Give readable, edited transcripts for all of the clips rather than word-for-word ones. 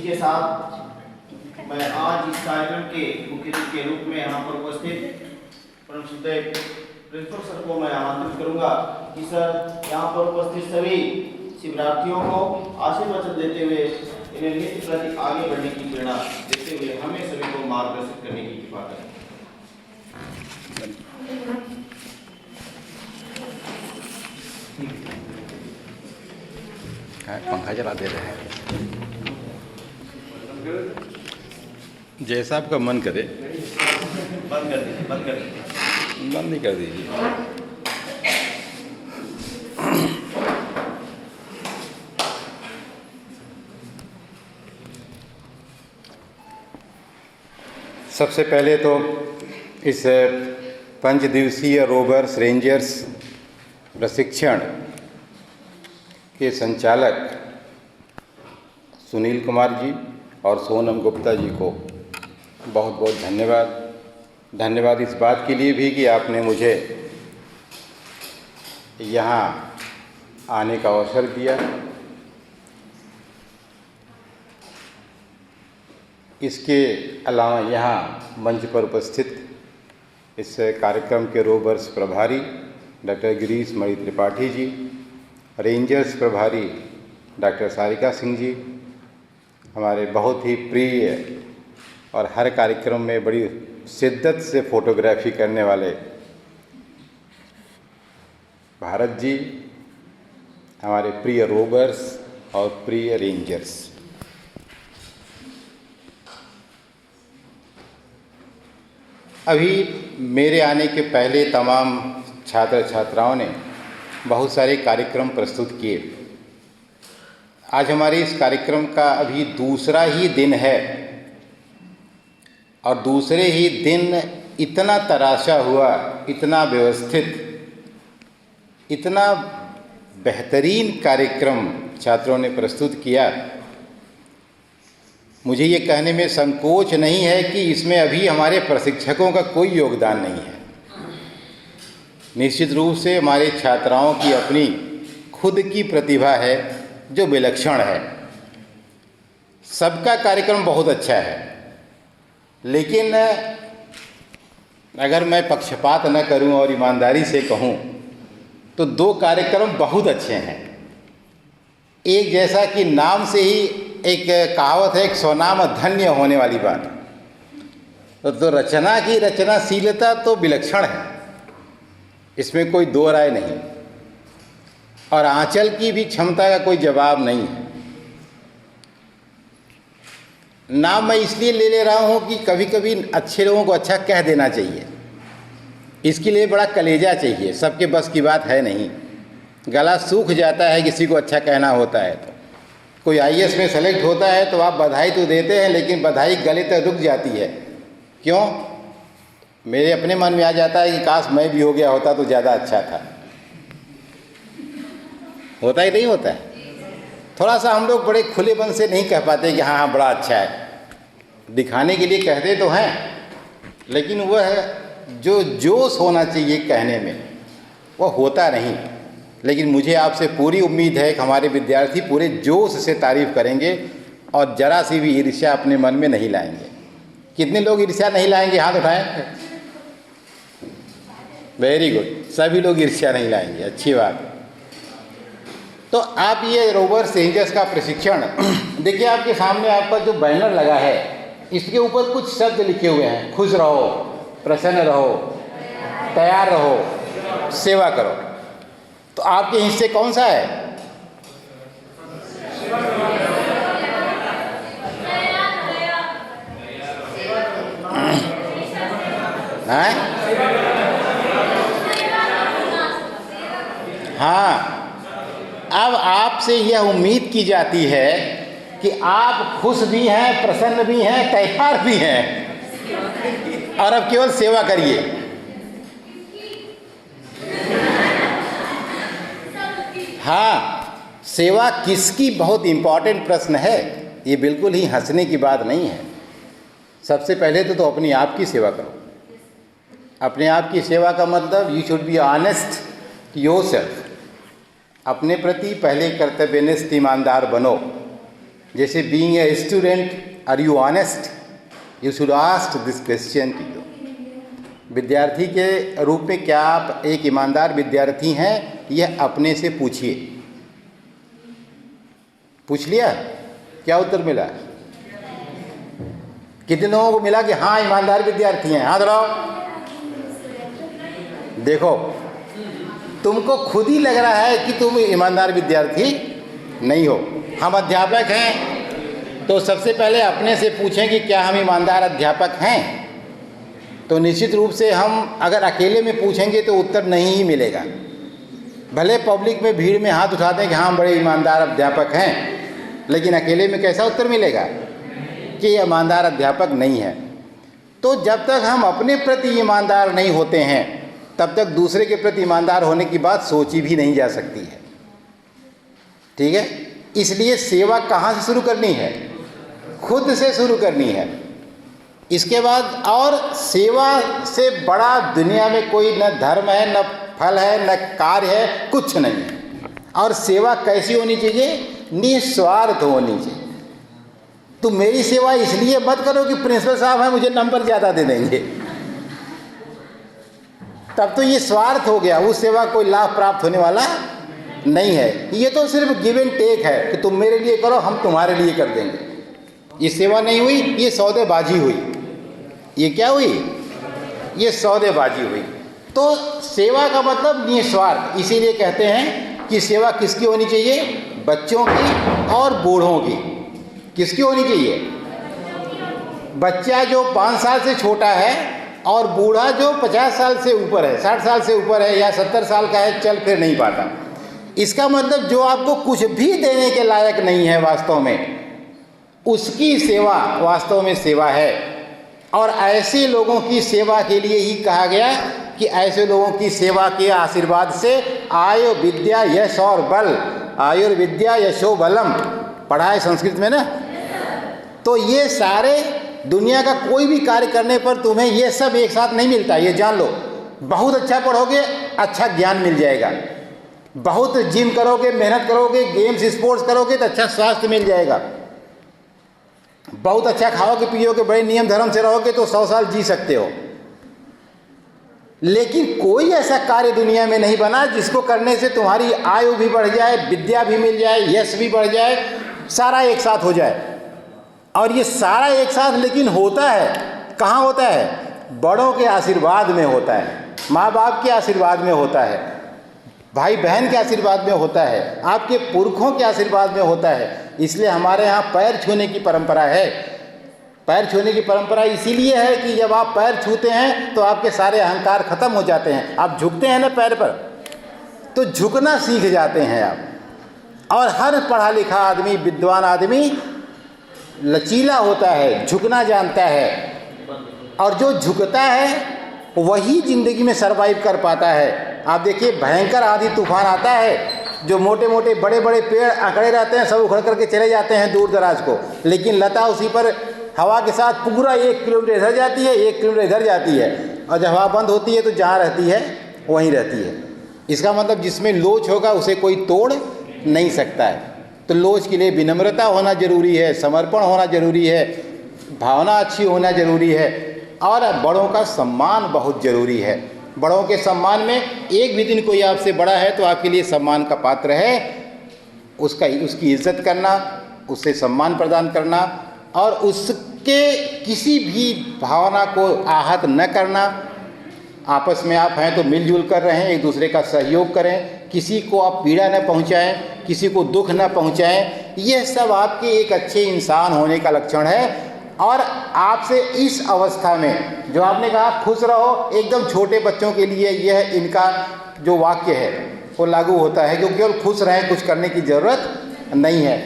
के साथ मैं आज इस कार्यक्रम के मुख्य अतिथि के रूप में यहाँ पर उपस्थित परम श्रद्धेय प्रिंसिपल सर को मैं आमंत्रित करूंगा कि सर यहाँ पर उपस्थित सभी शिवरात्रियों को आशीर्वचन देते हुए इन्हें नित्य प्रति आगे बढ़ने की प्रेरणा देते हुए हमें सभी को मार्गदर्शित करने की कृपा करें। पंखा चला दे रहे हैं, जैसा आपका मन करे। बंद कर दीजिए, बंद कर दीजिए, बंद नहीं कर दीजिए। सबसे पहले तो इस 5 दिवसीय रोवर्स रेंजर्स प्रशिक्षण के संचालक सुनील कुमार जी और सोनम गुप्ता जी को बहुत बहुत धन्यवाद। धन्यवाद इस बात के लिए भी कि आपने मुझे यहाँ आने का अवसर दिया। इसके अलावा यहाँ मंच पर उपस्थित इस कार्यक्रम के रोवर्स प्रभारी डॉक्टर गिरीश मणि त्रिपाठी जी, रेंजर्स प्रभारी डॉक्टर सारिका सिंह जी, हमारे बहुत ही प्रिय और हर कार्यक्रम में बड़ी शिद्दत से फोटोग्राफी करने वाले भारत जी, हमारे प्रिय रोवर्स और प्रिय रेंजर्स। अभी मेरे आने के पहले तमाम छात्र छात्राओं ने बहुत सारे कार्यक्रम प्रस्तुत किए। आज हमारे इस कार्यक्रम का अभी दूसरा ही दिन है और दूसरे ही दिन इतना तराशा हुआ, इतना व्यवस्थित, इतना बेहतरीन कार्यक्रम छात्रों ने प्रस्तुत किया। मुझे ये कहने में संकोच नहीं है कि इसमें अभी हमारे प्रशिक्षकों का कोई योगदान नहीं है। निश्चित रूप से हमारे छात्राओं की अपनी खुद की प्रतिभा है जो विलक्षण है। सबका कार्यक्रम बहुत अच्छा है, लेकिन अगर मैं पक्षपात न करूं और ईमानदारी से कहूं तो 2 कार्यक्रम बहुत अच्छे हैं। एक जैसा कि नाम से ही एक कहावत है, एक स्वनाम धन्य होने वाली बात। तो रचना की रचनाशीलता तो विलक्षण है, इसमें कोई दो राय नहीं, और आंचल की भी क्षमता का कोई जवाब नहीं है। नाम मैं इसलिए ले रहा हूं कि कभी कभी अच्छे लोगों को अच्छा कह देना चाहिए, इसके लिए बड़ा कलेजा चाहिए। सबके बस की बात है नहीं, गला सूख जाता है किसी को अच्छा कहना होता है। तो कोई आईएएस में सेलेक्ट होता है तो आप बधाई तो देते हैं, लेकिन बधाई गले तक रुक जाती है। क्यों? मेरे अपने मन में आ जाता है कि काश मैं भी हो गया होता तो ज़्यादा अच्छा था। होता ही नहीं होता है। थोड़ा सा हम लोग बड़े खुले मन से नहीं कह पाते कि हाँ हाँ बड़ा अच्छा है, दिखाने के लिए कहते तो हैं, लेकिन वह जो जोश होना चाहिए कहने में वो होता नहीं। लेकिन मुझे आपसे पूरी उम्मीद है कि हमारे विद्यार्थी पूरे जोश से तारीफ़ करेंगे और ज़रा सी भी ईर्ष्या अपने मन में नहीं लाएंगे। कितने लोग ईर्ष्या नहीं लाएंगे? हाथ उठाएं। वेरी गुड, सभी लोग ईर्ष्या नहीं लाएंगे, अच्छी बात है। तो आप ये रोवर्स रेंजर्स का प्रशिक्षण देखिए, आपके सामने आपका जो बैनर लगा है इसके ऊपर कुछ शब्द लिखे हुए हैं। खुश रहो, प्रसन्न रहो, तैयार रहो, सेवा करो। तो आपके हिस्से कौन सा है? हाँ, अब आपसे यह उम्मीद की जाती है कि आप खुश भी हैं, प्रसन्न भी हैं, तैयार भी हैं, और अब केवल सेवा करिए। हाँ, सेवा किसकी बहुत इम्पॉर्टेंट प्रश्न है। ये बिल्कुल ही हंसने की बात नहीं है। सबसे पहले तो अपने आप की सेवा करो। अपने आप की सेवा का मतलब you should be honest yourself. अपने प्रति पहले कर्तव्यनिष्ठ ईमानदार बनो, जैसे being a student are you honest, you should ask this question to you. विद्यार्थी के रूप में क्या आप एक ईमानदार विद्यार्थी हैं, यह अपने से पूछिए। पूछ लिया, क्या उत्तर मिला? कितने लोगों को मिला कि हाँ ईमानदार विद्यार्थी हैं? हाथ बढ़ाओ। देखो, तुमको खुद ही लग रहा है कि तुम ईमानदार विद्यार्थी नहीं हो। हम अध्यापक हैं तो सबसे पहले अपने से पूछें कि क्या हम ईमानदार अध्यापक हैं। तो निश्चित रूप से हम अगर अकेले में पूछेंगे तो उत्तर नहीं ही मिलेगा। भले पब्लिक में भीड़ में हाथ उठाते हैं कि हाँ हम बड़े ईमानदार अध्यापक हैं, लेकिन अकेले में कैसा उत्तर मिलेगा कि ये ईमानदार अध्यापक नहीं है। तो जब तक हम अपने प्रति ईमानदार नहीं होते हैं तब तक दूसरे के प्रति ईमानदार होने की बात सोची भी नहीं जा सकती है। ठीक है, इसलिए सेवा कहाँ से शुरू करनी है? खुद से शुरू करनी है। इसके बाद और सेवा से बड़ा दुनिया में कोई न धर्म है, न फल है, न कार्य है, कुछ नहीं है। और सेवा कैसी होनी चाहिए? निस्वार्थ होनी चाहिए। तुम मेरी सेवा इसलिए मत करो कि प्रिंसिपल साहब हैं मुझे नंबर ज़्यादा दे देंगे, तब तो ये स्वार्थ हो गया, उस सेवा कोई लाभ प्राप्त होने वाला नहीं है। ये तो सिर्फ गिव एंड टेक है कि तुम मेरे लिए करो, हम तुम्हारे लिए कर देंगे। ये सेवा नहीं हुई, ये सौदेबाजी हुई। ये क्या हुई? ये सौदेबाजी हुई। तो सेवा का मतलब निस्वार्थ। इसीलिए कहते हैं कि सेवा किसकी होनी चाहिए? बच्चों की और बूढ़ों की। किसकी होनी चाहिए? बच्चा जो 5 साल से छोटा है और बूढ़ा जो 50 साल से ऊपर है, 60 साल से ऊपर है या 70 साल का है, चल फिर नहीं पाता। इसका मतलब जो आपको कुछ भी देने के लायक नहीं है वास्तव में, उसकी सेवा वास्तव में सेवा है। और ऐसे लोगों की सेवा के लिए ही कहा गया कि ऐसे लोगों की सेवा के आशीर्वाद से आयु विद्या यश और बल, आयुर्विद्या यशो बलम, पढ़ा है संस्कृत में ना। तो ये सारे दुनिया का कोई भी कार्य करने पर तुम्हें ये सब एक साथ नहीं मिलता, ये जान लो। बहुत अच्छा पढ़ोगे, अच्छा ज्ञान मिल जाएगा। बहुत जिम करोगे, मेहनत करोगे, गेम्स स्पोर्ट्स करोगे तो अच्छा स्वास्थ्य मिल जाएगा। बहुत अच्छा खाओगे पियोगे, बड़े नियम धर्म से रहोगे तो 100 साल जी सकते हो। लेकिन कोई ऐसा कार्य दुनिया में नहीं बना जिसको करने से तुम्हारी आयु भी बढ़ जाए, विद्या भी मिल जाए, यश भी बढ़ जाए, सारा एक साथ हो जाए। और ये सारा एक साथ लेकिन होता है कहाँ होता है? बड़ों के आशीर्वाद में होता है, माँ बाप के आशीर्वाद में होता है, भाई बहन के आशीर्वाद में होता है, आपके पुरखों के आशीर्वाद में होता है। इसलिए हमारे यहाँ पैर छूने की परंपरा है। पैर छूने की परंपरा इसीलिए है कि जब आप पैर छूते हैं तो आपके सारे अहंकार खत्म हो जाते हैं। आप झुकते हैं ना पैर पर, तो झुकना सीख जाते हैं आप। और हर पढ़ा लिखा आदमी, विद्वान आदमी लचीला होता है, झुकना जानता है। और जो झुकता है वही ज़िंदगी में सरवाइव कर पाता है। आप देखिए, भयंकर आंधी तूफान आता है, जो मोटे मोटे बड़े बड़े पेड़ अकड़े रहते हैं सब उखड़ करके चले जाते हैं दूर दराज को, लेकिन लता उसी पर हवा के साथ पूरा 1 किलोमीटर इधर जाती है, 1 किलोमीटर इधर जाती है। और जब हवा बंद होती है तो जहाँ रहती है वहीं रहती है। इसका मतलब जिसमें लोच होगा उसे कोई तोड़ नहीं सकता है। तो लोच के लिए विनम्रता होना जरूरी है, समर्पण होना जरूरी है, भावना अच्छी होना जरूरी है, और बड़ों का सम्मान बहुत ज़रूरी है। बड़ों के सम्मान में एक भी दिन कोई आपसे बड़ा है तो आपके लिए सम्मान का पात्र है। उसकी इज्जत करना, उससे सम्मान प्रदान करना और उसके किसी भी भावना को आहत न करना। आपस में आप हैं तो मिलजुल कर रहें, एक दूसरे का सहयोग करें, किसी को आप पीड़ा न पहुंचाएं, किसी को दुख न पहुंचाएं। यह सब आपके एक अच्छे इंसान होने का लक्षण है। और आपसे इस अवस्था में जो आपने कहा खुश रहो, एकदम छोटे बच्चों के लिए यह इनका जो वाक्य है वो लागू होता है, क्योंकि केवल खुश रहें, कुछ करने की ज़रूरत नहीं है।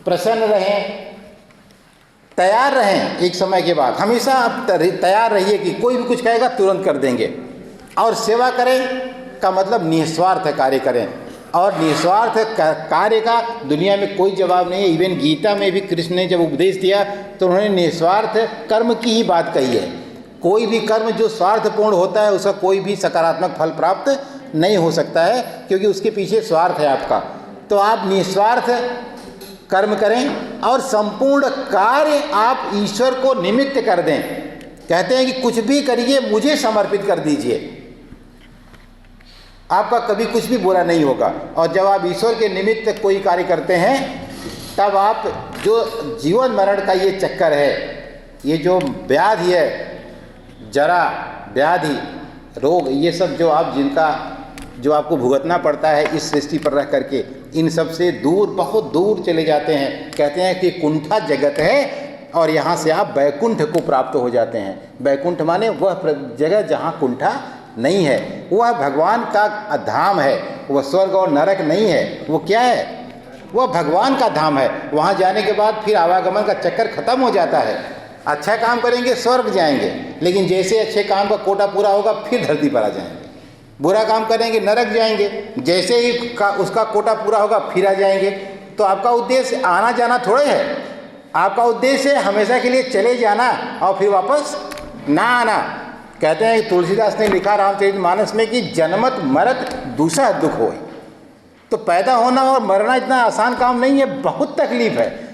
प्रसन्न रहें, तैयार रहें। एक समय के बाद हमेशा आप तैयार रहिए कि कोई भी कुछ कहेगा तुरंत कर देंगे। और सेवा करें का मतलब निस्वार्थ कार्य करें, और निस्वार्थ कार्य का दुनिया में कोई जवाब नहीं है। इवन गीता में भी कृष्ण ने जब उपदेश दिया तो उन्होंने निस्वार्थ कर्म की ही बात कही है। कोई भी कर्म जो स्वार्थपूर्ण होता है उसका कोई भी सकारात्मक फल प्राप्त नहीं हो सकता है, क्योंकि उसके पीछे स्वार्थ है आपका। तो आप निस्वार्थ कर्म करें, और संपूर्ण कार्य आप ईश्वर को निमित्त कर दें। कहते हैं कि कुछ भी करिए मुझे समर्पित कर दीजिए, आपका कभी कुछ भी बुरा नहीं होगा। और जब आप ईश्वर के निमित्त कोई कार्य करते हैं तब आप जो जीवन मरण का ये चक्कर है, ये जो व्याधि है, जरा व्याधि रोग, ये सब जो आप जो आपको भुगतना पड़ता है इस सृष्टि पर रह करके, इन सब से दूर, बहुत दूर चले जाते हैं। कहते हैं कि कुंठा जगत है और यहाँ से आप बैकुंठ को प्राप्त हो जाते हैं। बैकुंठ माने वह जगह जहाँ कुंठा नहीं है, वह भगवान का धाम है, वह स्वर्ग और नरक नहीं है। वो क्या है? वह भगवान का धाम है। वहाँ जाने के बाद फिर आवागमन का चक्कर खत्म हो जाता है। अच्छा काम करेंगे स्वर्ग जाएंगे, लेकिन जैसे अच्छे काम का कोटा पूरा होगा फिर धरती पर आ जाएंगे। बुरा काम करेंगे नरक जाएंगे, जैसे ही उसका कोटा पूरा होगा फिर आ जाएंगे। तो आपका उद्देश्य आना जाना थोड़े है, आपका उद्देश्य है हमेशा के लिए चले जाना और फिर वापस ना आना। कहते हैं कि तुलसीदास ने लिखा रामचरितमानस में कि जन्मत मरत दूसरा दुख होए। तो पैदा होना और मरना इतना आसान काम नहीं है, बहुत तकलीफ है।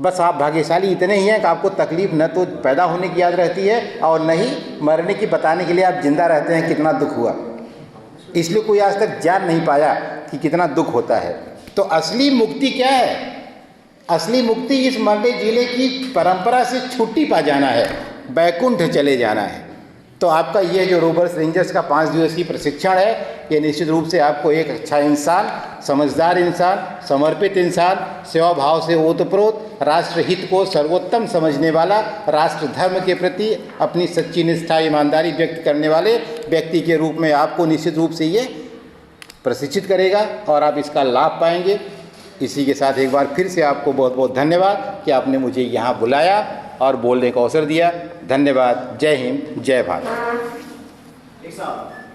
बस आप भाग्यशाली इतने ही हैं कि आपको तकलीफ न तो पैदा होने की याद रहती है और न ही मरने की बताने के लिए आप जिंदा रहते हैं कितना दुख हुआ। इसलिए कोई आज तक जान नहीं पाया कि कितना दुख होता है। तो असली मुक्ति क्या है? असली मुक्ति इस मरने जिले की परंपरा से छुट्टी पा जाना है, बैकुंठ चले जाना है। तो आपका ये जो रोवर्स रेंजर्स का 5 दिवसीय प्रशिक्षण है, ये निश्चित रूप से आपको एक अच्छा इंसान, समझदार इंसान, समर्पित इंसान, सेवा भाव से ओतप्रोत, राष्ट्र हित को सर्वोत्तम समझने वाला, राष्ट्र धर्म के प्रति अपनी सच्ची निष्ठा ईमानदारी व्यक्त करने वाले व्यक्ति के रूप में आपको निश्चित रूप से ये प्रशिक्षित करेगा और आप इसका लाभ पाएंगे। इसी के साथ एक बार फिर से आपको बहुत बहुत धन्यवाद कि आपने मुझे यहाँ बुलाया और बोलने का अवसर दिया। धन्यवाद। जय हिंद, जय भारत। एक साथ